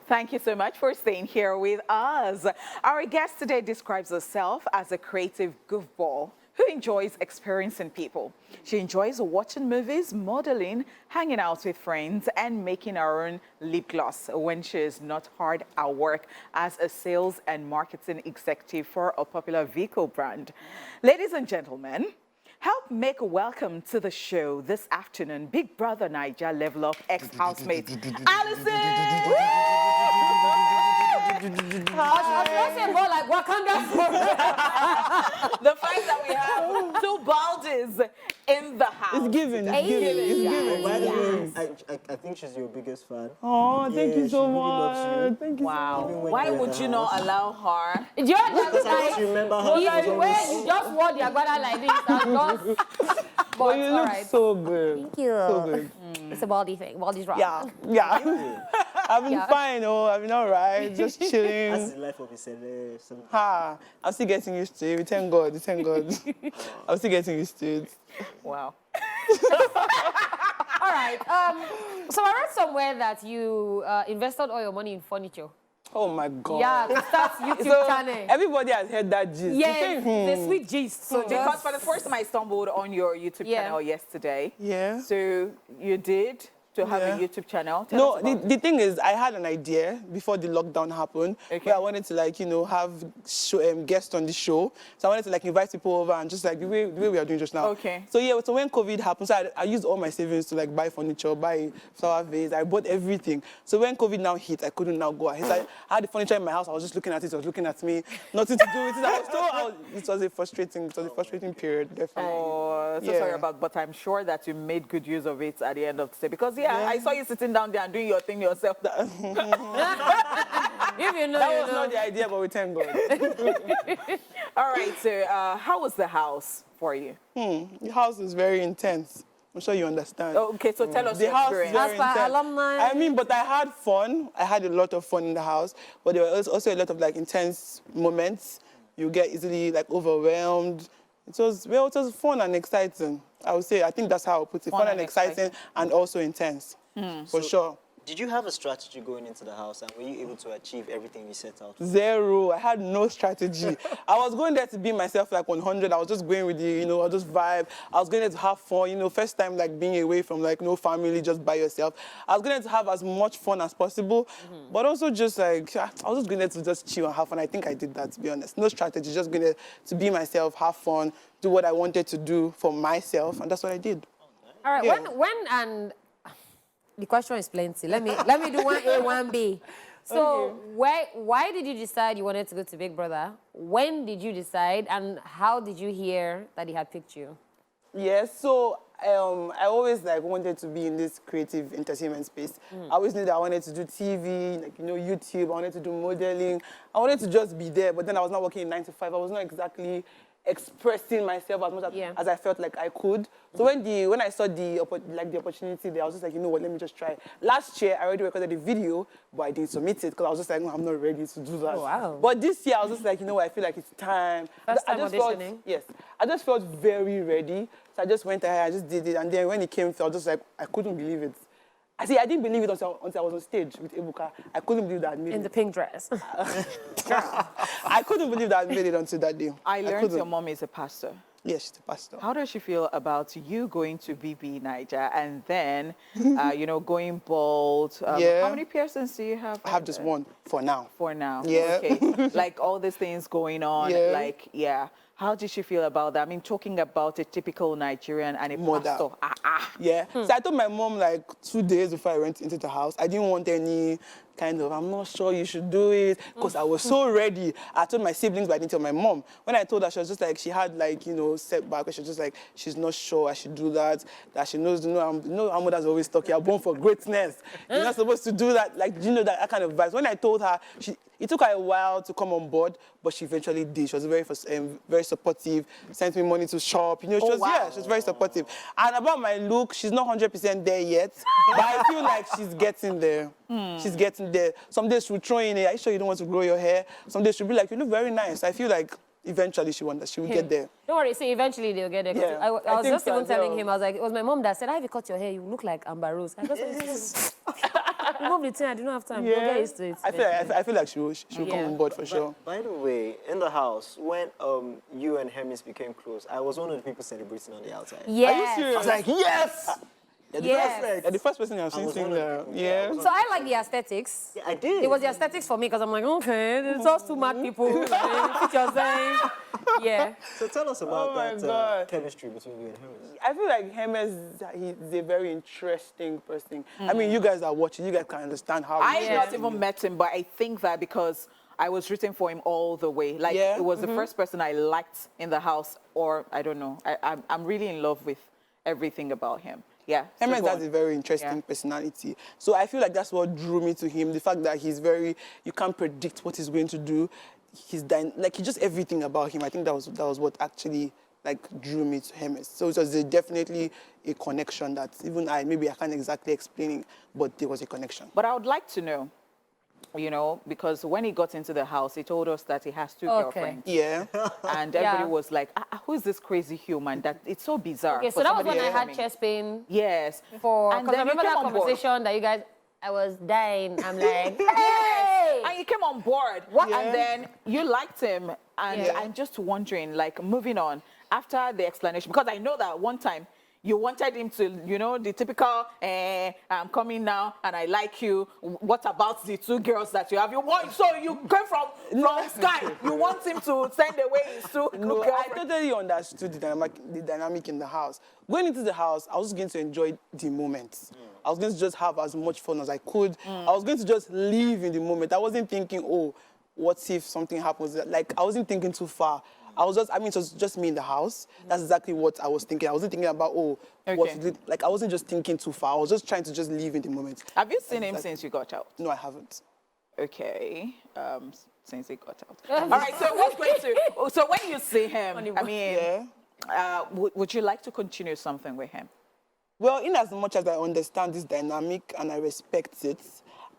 Thank you so much for staying here with us. Our guest today describes herself as a creative goofball who enjoys experiencing people. She enjoys watching movies, modeling, hanging out with friends, and making her own lip gloss when she is not hard at work as a sales and marketing executive for a popular vehicle brand. Ladies and gentlemen, help make a welcome to the show this afternoon, Big Brother Naija Level Up ex-housemate, Allysyn! I was saying more like Wakanda. The fact that we have two baldies in the house. It's given. It's given. It's given. By the way, I think she's your biggest fan. Oh, thank you so she really much. loves you. Thank you Wow. so much. Why would you not allow her? You're just I like, remember how she was you always... just wore the agbada like this and just... But you look alright. so good. Thank you. So good. It's a baldy thing. Baldy's rock. Yeah. Yeah. I've been fine, I've been all right, just That's chilling. the life of a celeb. Ha, I'm still getting used to it. Thank God, thank God. I'm still getting used to it. Wow. All right. So I read somewhere that you invested all your money in furniture. Oh my God. Yeah, to start YouTube channel. Everybody has heard that gist. Yes, the sweet gist. So Because for the first time I stumbled on your YouTube channel yesterday. Yeah. So you did to have a YouTube channel? Tell No, us about it. the thing is, I had an idea before the lockdown happened, where I wanted to, like, have guests on the show. So I wanted to, like, invite people over and just, like, the way we are doing just now. Okay. So, yeah, so when COVID happened, so I used all my savings to, like, buy furniture, buy flower vase. I bought everything. So when COVID now hit, I couldn't now go ahead. So I had the furniture in my house. I was just looking at it. It was looking at me. Nothing to do with it. It was a frustrating period, definitely. Oh, so sorry about, but I'm sure that you made good use of it at the end of the day. Because, I saw you sitting down there and doing your thing yourself. If you know, that was not the idea, but we thank God. All right, so how was the house for you? The house is very intense. I'm sure you understand. Okay, so tell us the your house experience. is very intense. alumni. I mean, but I had fun. I had a lot of fun in the house, but there was also a lot of, like, intense moments. You get easily, like, overwhelmed. It was fun and exciting. I would say, I think that's how I put it. Fun and exciting and also intense, for sure. Did you have a strategy going into the house, and were you able to achieve everything you set out? Zero. I had no strategy. I was going there to be myself, like 100. I was just going with the, I just vibe. I was going there to have fun, first time, like, being away from, like, no family, just by yourself. I was going there to have as much fun as possible, but also just, like, I was just going there to just chill and have fun. I think I did that, to be honest. No strategy, just going there to be myself, have fun, do what I wanted to do for myself, and that's what I did. All right, when and the question is plenty. Let me do 1A, 1B. So why did you decide you wanted to go to Big Brother? When did you decide, and how did you hear that he had picked you? Yes, so I always, like, wanted to be in this creative entertainment space. I always knew that I wanted to do TV, like, YouTube. I wanted to do modeling. I wanted to just be there, but then I was not working in 9 to 5. I was not exactly expressing myself as much as I felt like I could. So when I saw the opportunity there, I was just like, you know what, let me just try. Last year, I already recorded a video, but I didn't submit it because I was just like, no, I'm not ready to do that. Oh, wow. But this year, I was just like, you know what, I feel like it's time. First time auditioning? Yes. I just felt very ready. So I just went ahead, I just did it. And then when it came through, I was just like, I couldn't believe it. I didn't believe it until I was on stage with Ebuka. I couldn't believe that I made it. In the pink dress. I couldn't believe that I made it until that day. I learned your mom is a pastor. Yes, she's a pastor. How does she feel about you going to BBNaija and then, going bald? How many piercings do you have? I have just one for now. For now? Yeah. Okay. Like all these things going on, How did she feel about that? I mean, talking about a typical Nigerian and a pastor. Yeah. So I told my mom, like, 2 days before I went into the house, I didn't want any kind of, I'm not sure you should do it, because I was so ready. I told my siblings, but I didn't tell my mom. When I told her, she was just like, she had, like, setback, she was just like, she's not sure I should do that she knows, our mother's always talking, you're born for greatness. You're not supposed to do that, like, that kind of vibes. When I told her, it took her a while to come on board, but she eventually did. She was very supportive, sent me money to shop. She was very supportive. And about my look, she's not 100% there yet, but I feel like she's getting there. She's getting there. Some days she'll throw in it, are you sure you don't want to grow your hair? Some days she'll be like, you look very nice. I feel like eventually she will get there. Don't worry, see, eventually they'll get there. Yeah, I was just even telling him, I was like, it was my mom that said, "Have you cut your hair? You look like Amber Rose." I just Remove the thing. I don't have time. We'll get used to it. I feel like she'll come on board for sure. By the way, in the house, when you and Hermes became close, I was one of the people celebrating on the outside. Yes. Are you serious? I was like, yes! You're the first person I've seen was sing one of that. the- Yeah. So I like the aesthetics. Yeah, I did. It was the aesthetics for me because I'm like, okay, it's just two mad people. Fit your saying. Yeah. So tell us about Oh my that God. chemistry between you and Hermes. I feel like Hermes, he's a very interesting person. I mean, you guys are watching. You guys can understand how. I he's not even met him, but I think that because I was rooting for him all the way. Like, Yeah. it was the first person I liked in the house, or I don't know. I'm really in love with everything about him. Yeah. so Hermes go has on. a very interesting personality. So I feel like that's what drew me to him. The fact that he's very, you can't predict what he's going to do. He's just everything about him. I think that was what actually like drew me to Hermes. So it was definitely a connection that even I can't exactly explain it, but there was a connection. But I would like to know, because when he got into the house, he told us that he has two girlfriends. Yeah. And everybody was like, who is this crazy human? That it's so bizarre. Okay, for so that was somebody when I had coming. chest pain. Yes. Because I then you remember came that on board. conversation that you guys, I was dying. I'm like, Yes. hey! And you came on board. Yeah. And then you liked him. And Yeah. I'm just wondering, like, moving on, after the explanation, because I know that one time you wanted him to, the typical, I'm coming now and I like you. What about the two girls that you have? So you came from Sky. You want him to send away his two No, I girlfriends. totally understood the dynamic in the house. Going into the house, I was going to enjoy the moment. I was going to just have as much fun as I could. I was going to just live in the moment. I wasn't thinking, oh, what if something happens? Like, I wasn't thinking too far. it was just me in the house. That's exactly what I was thinking. I wasn't thinking about, what to do. Like, I wasn't just thinking too far. I was just trying to just live in the moment. Have you seen him since you got out? No, I haven't. Okay. Since he got out. All right, so when you see him, I mean, would you like to continue something with him? Well, in as much as I understand this dynamic and I respect it,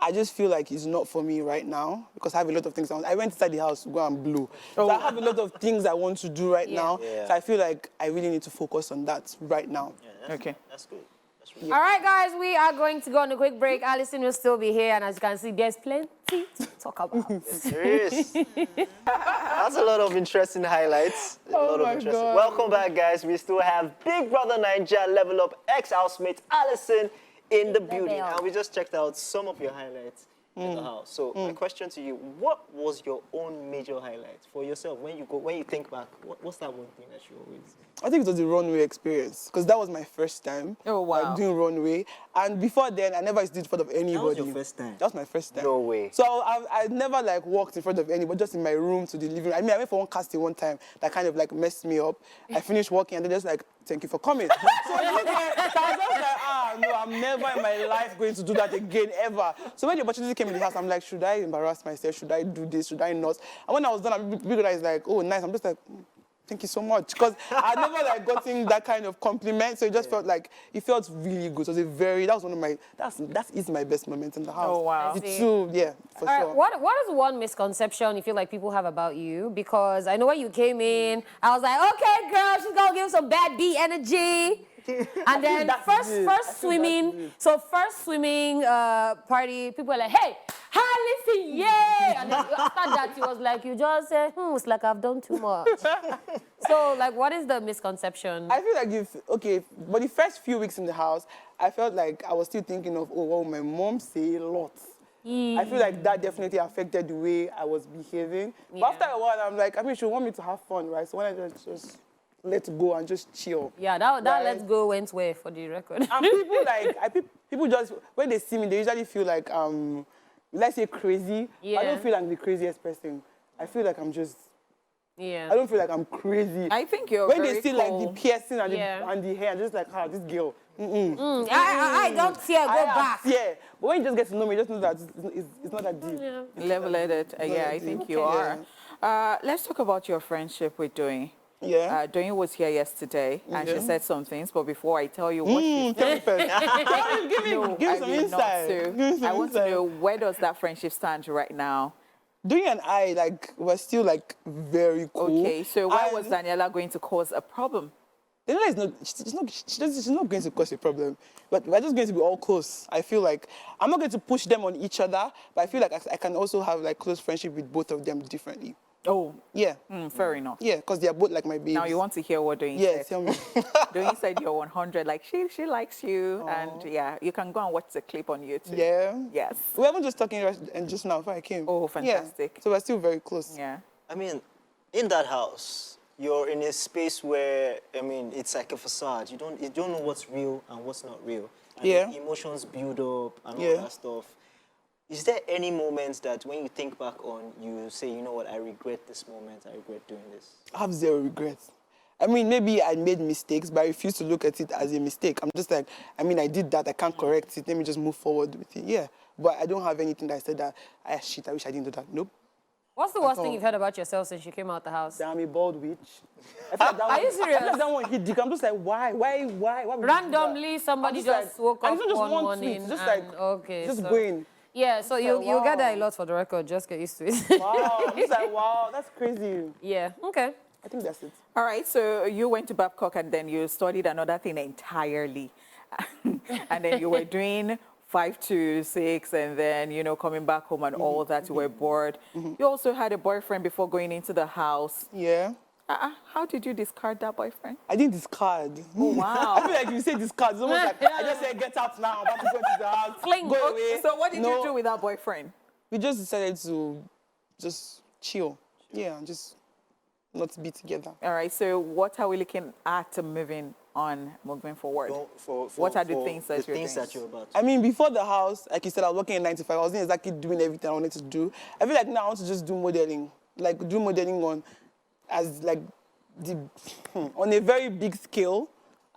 I just feel like it's not for me right now because I have a lot of things. I went inside the house to go and blow. So I have a lot of things I want to do right now. Yeah. So I feel like I really need to focus on that right now. Yeah, Okay. That's good. That's really All right, guys, we are going to go on a quick break. Allysyn will still be here, and as you can see, there's plenty to talk about. There is. That's a lot of interesting highlights. God. Welcome back, guys. We still have Big Brother Naija Level Up ex-housemate Allysyn in the building. And we just checked out some of your highlights in the house. So my question to you, what was your own major highlight for yourself when you think back? What's that one thing that you always... I think it was the runway experience because that was my first time doing runway. And before then, I never did in front of anybody. That was your first time? That was my first time. No way. So I never walked in front of anybody, just in my room to the living room. I mean, I went for one casting one time that kind of messed me up. I finished working and they just thank you for coming. So I was just no, I'm never in my life going to do that again, ever. So when the opportunity came in the house, I'm like, should I embarrass myself? Should I do this? Should I not? And when I was done, Big Brother is like, oh, nice. I'm just like, thank you so much. Because I never gotten that kind of compliment. So it just felt like, it felt really good. So that was one of my, that is my best moment in the house. Oh, wow. The two, yeah, for All sure. right, what is one misconception you feel like people have about you? Because I know when you came in, I was like, okay, girl, she's gonna give some bad B energy. And then first swimming party, people were like, hey, Allysyn, yay! And then after that, he was like, you just said, it's like I've done too much. So, what is the misconception? I feel like but the first few weeks in the house, I felt like I was still thinking of, my mom say a lot. I feel like that definitely affected the way I was behaving. Yeah. But after a while, I'm like, she want me to have fun, right? So when I just let go and just chill. Yeah, that let's go went where for the record. And people just, when they see me, they usually feel like, let's say crazy. Yeah. I don't feel like the craziest person. I feel like I'm just, Yeah. I don't feel like I'm crazy. I think you're when very they see cool. the piercing and, Yeah. the hair, I'm just like, this girl. I don't fear, go back. Yeah, but when you just get to know me, just know that it's not that deep. Yeah. Level-headed. Yeah, I think you are. Let's talk about your friendship with Doyin. Yeah. Doyin was here yesterday, and she said some things. But before I tell you what she said, Give me some insight. I want to know, where does that friendship stand right now? Doyin and I, we're still very cool. Okay, so why And was Daniela going to cause a problem? Daniela is not, she's not going to cause a problem. But we're just going to be all close. I feel like I'm not going to push them on each other, but I feel like I can also have like close friendship with both of them differently. Oh, Yeah. fair enough. Yeah, because they're both like my babes. Now you want to hear what Doyin Yeah, said. tell me. Doyin said you're 100. Like she likes you, and yeah, you can go and watch the clip on YouTube. Yeah. Yes. We haven't just talking and just now before I came. Oh, fantastic. Yeah. So we're still very close. Yeah. I mean, in that house, you're in a space where, I mean, it's like a facade. You don't know what's real and what's not real. And Yeah. emotions build up and all Yeah. that stuff. Is there any moments that when you think back on, you say, you know what, I regret this moment, I regret doing this? I have zero regrets. I mean, maybe I made mistakes, but I refuse to look at it as a mistake. I'm just like, I mean, I did that, I can't correct it, let me just move forward with it. Yeah, but I don't have anything that I said that, shit, I wish I didn't do that. Nope. What's the worst thing you've heard about yourself since you came out the house? That I'm a bald witch. I feel like that Are you serious? I feel like that one hit dick. I'm just like, why would you do that? Randomly, somebody I'm just like, woke and up it's not just one one morning tweet, just and, like, okay, just so- going. Yeah, so you'll get that a lot for the record. Just get used to it. Wow, I'm just like, wow, that's crazy. Yeah, okay. I think that's it. All right, so you went to Babcock and then you studied another thing entirely. And then you were doing 5 to 6 and then, you know, coming back home and all that, you were bored. You also had a boyfriend before going into the house. Yeah. How did you discard that boyfriend? I didn't discard. Oh, wow. I feel like you say discard. It's almost like, I just said, get out now. I'm about to go to the house. Fling. Go Okay, away. So what did No, you do with that boyfriend? We just decided to just chill. Yeah, just not be together. All right, so what are we looking at moving forward? What are the things that you're doing? that you're about? I mean, before the house, like you said, I was working in 9 to 5. I wasn't exactly doing everything I wanted to do. I feel like now I want to just do modeling. Like, do modeling on on a very big scale,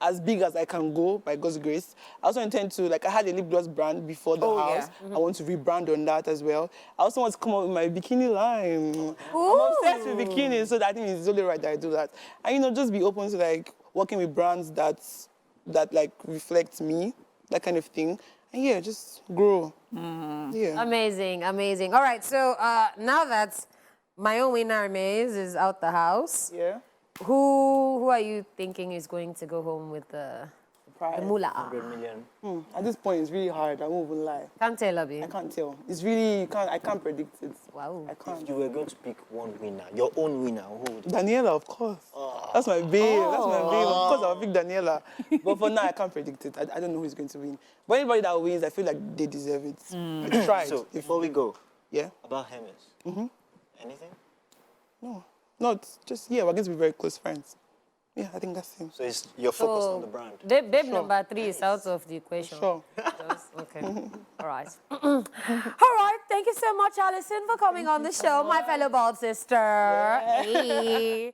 as big as I can go, by God's grace. I also intend to, like, I had a lip gloss brand before the house. Yeah. I want to rebrand on that as well. I also want to come up with my bikini line. I'm obsessed with bikinis, so I think it's only right that I do that. And, you know, just be open to, like, working with brands that like, reflect me, that kind of thing. And, yeah, just grow. Yeah. Amazing, amazing. All right, so now that my own winner, Hermes, is out the house, Yeah. who are you thinking is going to go home with the moolah? 100 million. At this point, it's really hard. I won't even lie. Can't tell, Abi. I can't tell. It's really, I can't predict it. Wow. I can't. If you were going to pick one winner, your own winner, who would Daniela, of course. That's my babe. That's my babe. Of course, I'll pick Daniela. But for now, I can't predict it. I don't know who's going to win. But anybody that wins, I feel like they deserve it. I tried. So, before we go, Yeah? about Hermes, anything? No. Not just, yeah, we're going to be very close friends. Yeah, I think that's him. So you're focused on the brand. Babe number 3 is out of the equation. Sure. Okay. All right. All right. Thank you so much, Allysyn, for coming on the show, my fellow Bob sister. Hey.